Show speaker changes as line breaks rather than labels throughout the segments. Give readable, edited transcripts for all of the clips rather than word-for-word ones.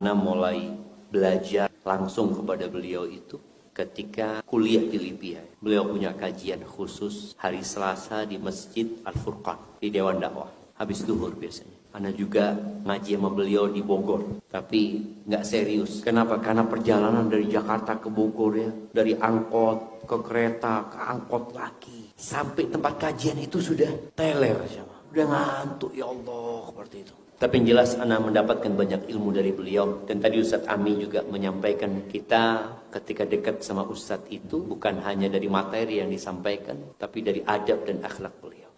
Mulai belajar langsung kepada beliau itu ketika kuliah di Libya. Beliau punya kajian khusus hari Selasa di Masjid Al-Furqan di Dewan Dakwah. Habis zuhur biasanya. Ana juga ngaji sama beliau di Bogor, tapi nggak serius. Kenapa? Karena perjalanan dari Jakarta ke Bogor ya, dari angkot ke kereta ke angkot lagi, sampai tempat kajian itu sudah teler, udah ngantuk ya Allah seperti itu. Tapi yang jelas ana mendapatkan banyak ilmu dari beliau. Dan tadi Ustadz Ami juga menyampaikan kita ketika dekat sama Ustadz itu bukan hanya dari materi yang disampaikan, tapi dari adab dan akhlak beliau.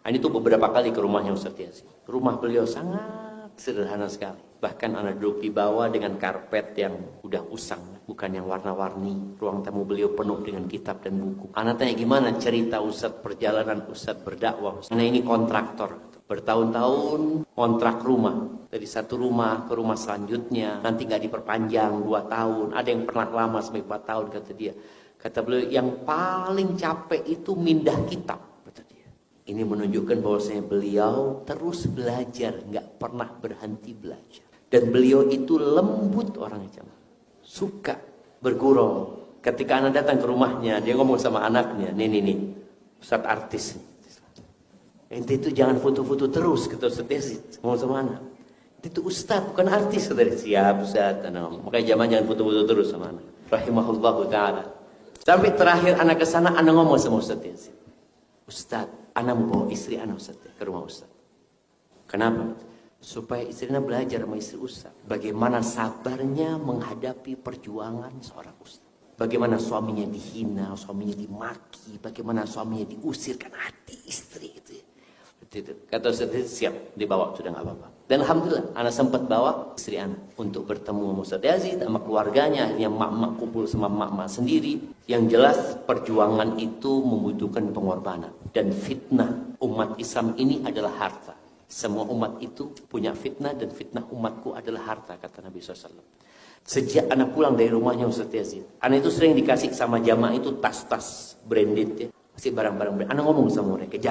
Ini tuh beberapa kali ke rumahnya Ustadz Yasin. Rumah beliau sangat sederhana sekali. Bahkan ana duduk di bawah dengan karpet yang udah usang, bukan yang warna-warni. Ruang tamu beliau penuh dengan kitab dan buku. Ana tanya gimana cerita Ustadz perjalanan Ustadz berdakwah. Karena ini kontraktor. Bertahun-tahun kontrak rumah, dari satu rumah ke rumah selanjutnya, nanti nggak diperpanjang 2 tahun, ada yang pernah lama sampai 4 tahun kata dia. Kata beliau yang paling capek itu mindah kitab, kata dia. Ini menunjukkan bahwasanya beliau terus belajar, nggak pernah berhenti belajar. Dan beliau itu lembut orangnya, suka bergurau. Ketika anak datang ke rumahnya, dia ngomong sama anaknya, nih, Ustadz artis nih. Ente itu jangan foto-foto terus, kata Ustadz ngomong sama anak. Itu Ustadz bukan artis, kata dia. Siap Ustadz. Makanya jangan foto-foto terus sama anak. Rahimahullahu ta'ala. Sampai terakhir anak ke sana, anak ngomong sama Ustadz. Ustadz, anak mau bawa istri anak Ustadz ke rumah Ustadz. Kenapa? Supaya istrinya belajar sama istri Ustadz. Bagaimana sabarnya menghadapi perjuangan seorang Ustadz. Bagaimana suaminya dihina, suaminya dimaki, bagaimana suaminya diusir, kan hati istri itu. Kata Ustadz, siap, dibawa, sudah nggak apa-apa. Dan Alhamdulillah, anak sempat bawa istri anak untuk bertemu sama Ustadz Yazid, sama keluarganya. Akhirnya mak-mak kumpul sama mak-mak sendiri. Yang jelas, perjuangan itu membutuhkan pengorbanan. Dan fitnah umat Islam ini adalah harta. Semua umat itu punya fitnah, dan fitnah umatku adalah harta, kata Nabi SAW. Sejak anak pulang dari rumahnya Ustadz Yazid, anak itu sering dikasih sama jamaah itu tas-tas branded ya. Masih barang-barang branded. Anak ngomong sama mereka,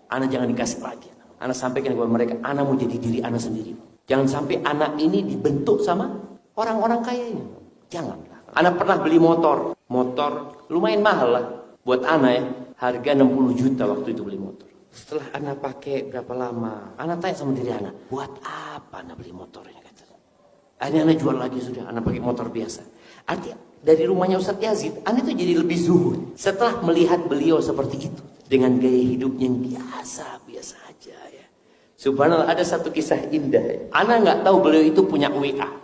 anak jangan dikasih lagi. Anak sampaikan kepada mereka, anak mau jadi diri anak sendiri. Jangan sampai anak ini dibentuk sama orang-orang kaya ini. Jangan. Anak pernah beli motor lumayan mahal lah buat anak ya. Harga 60 juta waktu itu beli motor. Setelah anak pakai berapa lama, anak tanya sama diri anak, buat apa anak beli motor ini? Akhirnya anak jual lagi sudah, anak pakai motor biasa. Artinya dari rumahnya Ustadz Yazid, anak itu jadi lebih zuhud. Setelah melihat beliau seperti itu, dengan gaya hidupnya yang biasa aja ya. Subhanallah, ada satu kisah indah ya. Anak nggak tahu beliau itu punya WA.